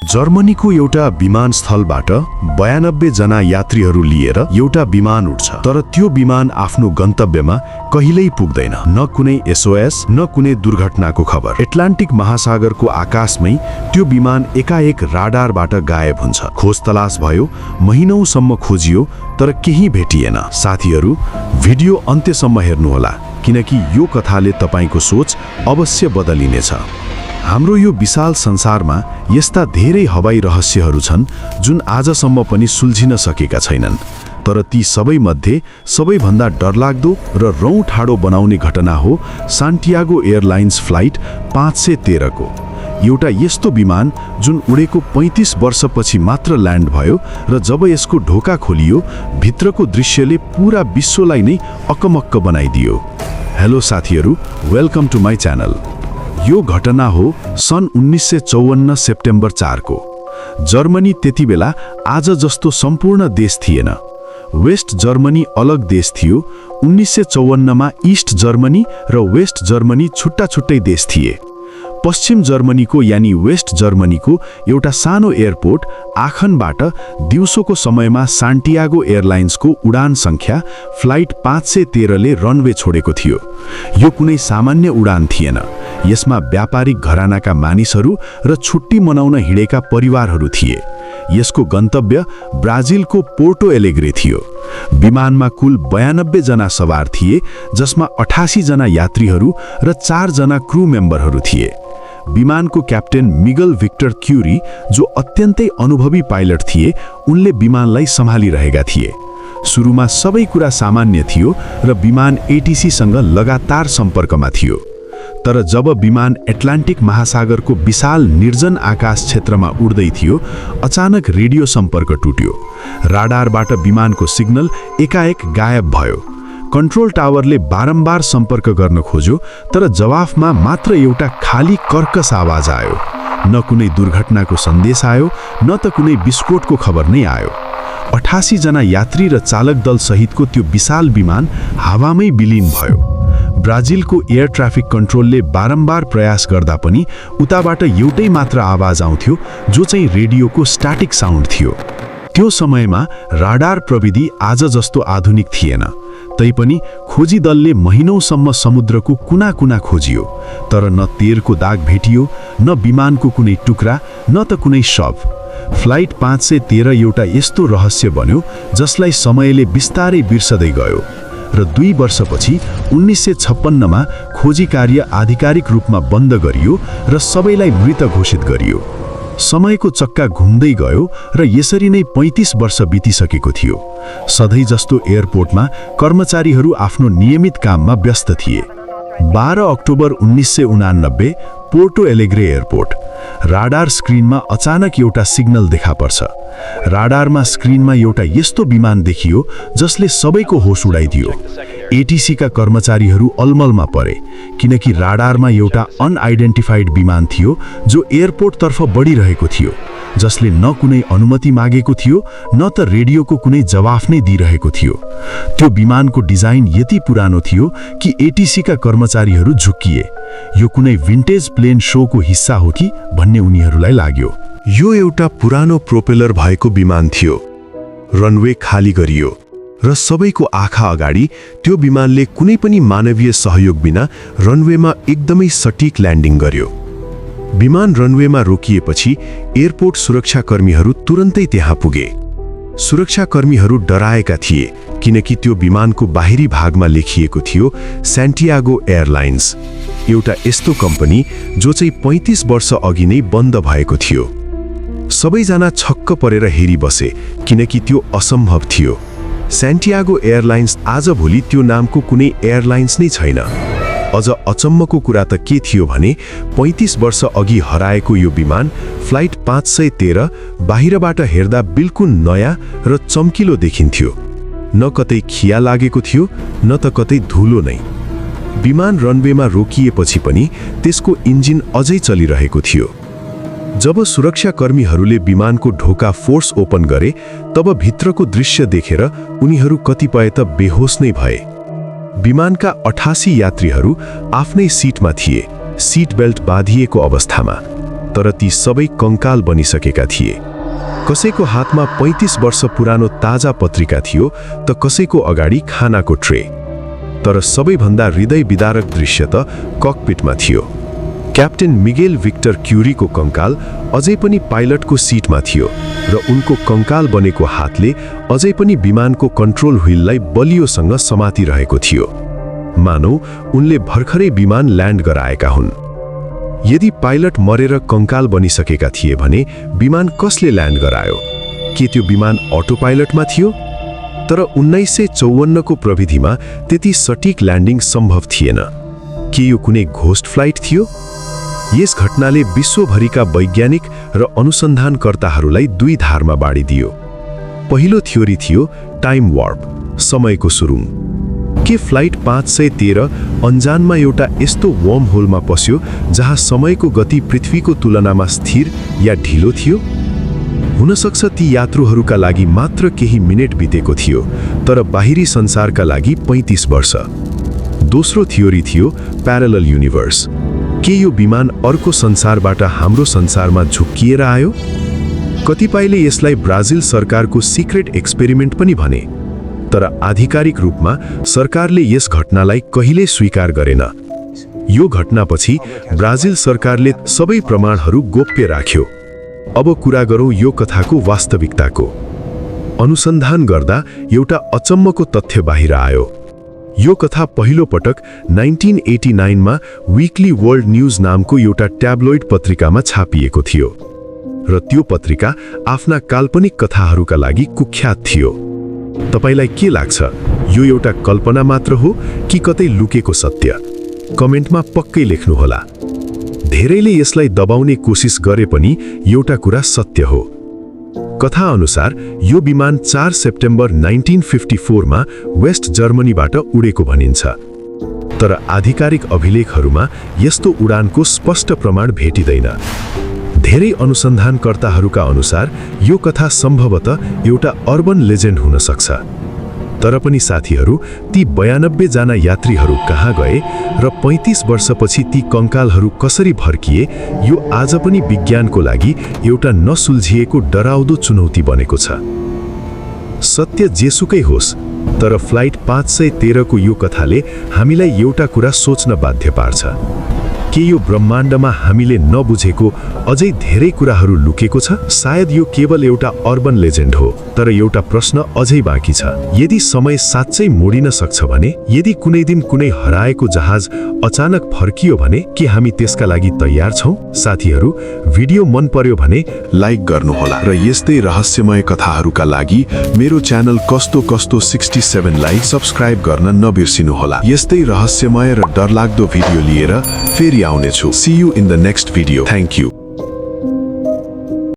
जर्मनीको एउटा विमानस्थलबाट 92 जना यात्रीहरू लिएर एउटा विमान उड्छ। तर त्यो विमान आफ्नो गन्तव्यमा कहिल्यै पुग्दैन। न कुनै एसओएस न कुनै दुर्घटनाको खबर। एटलान्टिक महासागरको आकाशमै त्यो विमान एकाएक राडारबाट गायब हुन्छ। खोज तलास भयो, महिनौसम्म खोजियो, तर केही भेटिएन। साथीहरू, भिडियो अन्त्यसम्म हेर्नुहोला, किनकि यो कथाले तपाईको सोच अवश्य बदलिनेछ। हाम्रो यो विशाल संसारमा यस्ता धेरै हवाई रहस्यहरू छन् जुन आजसम्म पनि सुल्झिन सकेका छैनन्। तर ती सबैमध्ये सबैभन्दा डरलाग्दो र रौँ ठाडो बनाउने घटना हो सान्टियागो एयरलाइन्स फ्लाइट 513 को। एउटा यस्तो विमान जुन उडेको 35 वर्षपछि मात्र ल्यान्ड भयो र जब यसको ढोका खोलियो, भित्रको दृश्यले पूरा विश्वलाई नै अकमक्क बनाइदियो। हेलो साथीहरू, वेलकम टु माई च्यानल। यो घटना हो सन् 1954 सेप्टेम्बर 4 को। जर्मनी त्यति बेला आज जस्तो सम्पूर्ण देश थिएन। वेस्ट जर्मनी अलग देश थियो। 1954 मा ईस्ट जर्मनी र वेस्ट जर्मनी छुट्टा छुट्टै देश थिए। पश्चिम जर्मनीको यानि वेस्ट जर्मनीको एउटा सानो एयरपोर्ट आखनबाट दिउँसोको समयमा सान्टियागो एयरलाइन्सको उडान संख्या फ्लाइट 513 ले रनवे छोडेको थियो। यो कुनै सामान्य उडान थिएन। यसमा व्यापारिक घरानाका मानिसहरू र छुट्टी मनाउन हिँडेका परिवारहरू थिए। यसको गन्तव्य ब्राजिलको पोर्टो एलेग्रे थियो। विमानमा कुल 92 जना सवार थिए, जसमा 88 जना यात्रीहरू र 4 जना क्रू मेम्बरहरू थिए। विमानको क्याप्टेन मिगल भिक्टर क्युरी, जो अत्यन्तै अनुभवी पाइलट थिए, उनले विमानलाई सम्हालिरहेका थिए। सुरुमा सबै कुरा सामान्य थियो र विमान एटीसीसँग लगातार सम्पर्कमा थियो। तर जब विमान एटलान्टिक महासागरको विशाल निर्जन आकाश क्षेत्रमा उड्दै थियो, अचानक रेडियो सम्पर्क टुट्यो। राडारबाट विमानको सिग्नल एकाएक गायब भयो। कन्ट्रोल टावरले बारम्बार सम्पर्क गर्न खोज्यो, तर जवाफमा मात्र एउटा खाली कर्कश आवाज आयो। न कुनै दुर्घटनाको सन्देश आयो, न त कुनै विस्फोटको खबर नै आयो। 88 जना यात्री र चालक दल सहितको त्यो विशाल विमान हावामै विलीन भयो। ब्राजिलको एयर ट्राफिक कन्ट्रोलले बारम्बार प्रयास गर्दा पनि उताबाट एउटै मात्र आवाज आउँथ्यो, जो चाहिँ रेडियोको स्ट्याटिक साउन्ड थियो। त्यो समयमा राडार प्रविधि आज जस्तो आधुनिक थिएन। तैपनि खोजी दलले महिनौसम्म समुद्रको कुना कुना खोजियो, तर न तेलको दाग भेटियो, न विमानको कुनै टुक्रा, न त कुनै शव। फ्लाइट 513 एउटा यस्तो रहस्य बन्यो जसलाई समयले बिस्तारै बिर्सदै गयो र 2 वर्षपछि 1956 मा खोजी कार्य आधिकारिक रूपमा बन्द गरियो र सबैलाई मृत घोषित गरियो। समयको चक्का घुम्दै गयो र यसरी नै 35 वर्ष बितिसकेको थियो। सधैँ जस्तो एयरपोर्टमा कर्मचारीहरू आफ्नो नियमित काममा व्यस्त थिए। 12 October 1989, Porto Alegre airport. Radar स्क्रिनमा अचानक एउटा सिग्नल देखा पर्छ। राडारमा स्क्रिनमा एउटा यस्तो विमान देखियो जसले सबैको होस उडाइदियो। एटीसीका कर्मचारीहरू अलमलमा परे, किनकि राडारमा एउटा अनआइडेन्टिफाइड विमान थियो जो एयरपोर्टतर्फ बढिरहेको थियो, जसले न कुनै अनुमति मागेको थियो, न त रेडियोको कुनै जवाफ नै दिइरहेको थियो। त्यो विमानको डिजाइन यति पुरानो थियो कि एटीसीका कर्मचारीहरू झुक्किए। यो कुनै विन्टेज प्लेन शोको हिस्सा हो कि भन्ने उनीहरूलाई लाग्यो। यो एउटा पुरानो प्रोपेलर भएको विमान थियो। रनवे खाली गरियो र सबैको आँखा अगाडि त्यो विमानले कुनै पनि मानवीय सहयोग बिना रनवेमा एकदमै सटिक ल्यान्डिङ गर्यो। विमान रनवेमा रोकिएपछि एयरपोर्ट सुरक्षाकर्मीहरू तुरन्तै त्यहाँ पुगे। सुरक्षाकर्मीहरू डराएका थिए, किनकि त्यो विमानको बाहिरी भागमा लेखिएको थियो सान्टियागो एयरलाइन्स, एउटा यस्तो कम्पनी जो चाहिँ 35 वर्ष अघि नै बन्द भएको थियो। सबैजना छक्क परेर हेरिबसे, किनकि त्यो असम्भव थियो। सान्टियागो एयरलाइन्स आजभोलि त्यो नामको कुनै एयरलाइन्स नै छैन। अझ अचम्मको कुरा त के थियो भने 35 वर्ष अघि हराएको यो विमान फ्लाइट 513 बाहिरबाट हेर्दा बिल्कुल नयाँ र चम्किलो देखिन्थ्यो। न कतै खिया लागेको थियो, न त कतै धुलो नै। विमान रनवेमा रोकिएपछि पनि त्यसको इन्जिन अझै चलिरहेको थियो। जब सुरक्षाकर्मीहरूले विमानको ढोका फोर्स ओपन गरे, तब भित्रको दृश्य देखेर उनीहरू कतिपय त बेहोस नै भए। विमानका 88 यात्रीहरू आफ्नै सिटमा थिए, सिट बेल्ट बाँधिएको अवस्थामा। तर ती सबै कंकाल बनिसकेका थिए। कसैको हातमा 35 वर्ष पुरानो ताजा पत्रिका थियो त कसैको अगाडि खानाको ट्रे। तर सबैभन्दा हृदय विदारक दृश्य त ककपिटमा थियो। क्याप्टेन मिगेल विक्टर क्युरीको कंकाल अझै पनि पाइलटको सिटमा थियो र उनको कंकाल बनेको हातले अझै पनि विमानको कन्ट्रोल व्हीललाई बलियोसँग समातिरहेको थियो, मानौ उनले भर्खरै विमान ल्यान्ड गराएका हुन्। यदि पाइलट मरेर कंकाल बनिसकेका थिए भने विमान कसले ल्यान्ड गरायो? के त्यो विमान अटो पाइलटमा थियो? तर 1954 को प्रविधिमा त्यति सटिक ल्यान्डिङ सम्भव थिएन। के यो कुनै घोस्ट फ्लाइट थियो? यस घटनाले विश्वभरिका वैज्ञानिक र अनुसन्धानकर्ताहरूलाई दुई धारमा बाँडिदियो। पहिलो थ्योरी थियो टाइम वार्प, समयको सुरुङ। के फ्लाइट 513 अन्जानमा एउटा यस्तो वर्म होलमा पस्यो जहाँ समयको गति पृथ्वीको तुलनामा स्थिर या ढिलो थियो? हुन सक्छ ती यात्रुहरूका लागि मात्र केही मिनेट बितेको थियो, तर बाहिरी संसारका लागि 35 वर्ष। दोस्रो थ्योरी थियो प्यारलल युनिभर्स। के यो विमान अर्को संसारबाट हाम्रो संसारमा झुक्किएर आयो? कतिपयले यसलाई ब्राजिल सरकारको सिक्रेट एक्सपेरिमेन्ट पनि भने, तर आधिकारिक रूपमा सरकारले यस घटनालाई कहिल्यै स्वीकार गरेन। यो घटनापछि ब्राजिल सरकारले सबै प्रमाणहरू गोप्य राख्यो। अब कुरा गरौँ यो कथाको वास्तविकताको। अनुसन्धान गर्दा एउटा अचम्मको तथ्य बाहिर आयो। यो कथा पहिलो पटक 1989 मा वीकली वर्ल्ड न्यूज नामको एउटा ट्याब्लोइड पत्रिकामा छापिएको थियो र त्यो पत्रिका आफ्ना काल्पनिक कथाहरूका लागि कुख्यात थियो। तपाईलाई के लाग्छ, यो एउटा कल्पना मात्र हो कि कतै लुकेको सत्य? कमेन्टमा पक्कै लेख्नुहोला। धेरैले यसलाई दबाउने कोसिस गरे पनि एउटा कुरा सत्य हो। कथा अनुसार यो विमान 4 सेप्टेम्बर 1954 मा वेस्ट जर्मनीबाट उडेको भनिन्छ, तर आधिकारिक अभिलेखहरूमा यस्तो उडानको स्पष्ट प्रमाण भेटिँदैन। धेरै अनुसन्धानकर्ताहरूका अनुसार यो कथा सम्भवतः एउटा अर्बन लेजेन्ड हुन सक्छ। तर पनि साथीहरू, ती 92 जना यात्रीहरू कहाँ गए र 35 वर्षपछि ती कंकालहरू कसरी फर्किए, यो आज पनि विज्ञानको लागि एउटा नसुल्झिएको डराउँदो चुनौती बनेको छ। सत्य जेसुकै होस्, तर फ्लाइट 513 को यो कथाले हामीलाई एउटा कुरा सोच्न बाध्य पार्छ। के यो ब्रह्माण्डमा हामीले नबुझेको अझै धेरै कुराहरू लुकेको छ? सायद यो केवल एउटा अर्बन लेजेन्ड हो, तर एउटा प्रश्न अझै बाँकी छ। यदि समय साँच्चै मोडिन सक्छ भने, यदि कुनै दिन कुनै हराएको जहाज अचानक फर्कियो भने के हामी त्यसका लागि तयार छौं? साथीहरू, भिडियो मन पर्यो भने लाइक गर्नुहोला र यस्तै रहस्यमय कथाहरूका लागि मेरो च्यानल कस्तो कस्तो 67 लाई सब्स्क्राइब गर्न नबिर्सिनुहोला। यस्तै रहस्यमय र डरलाग्दो भिडियो लिएर फेरि आउनेछु। See you in the next video. Thank you.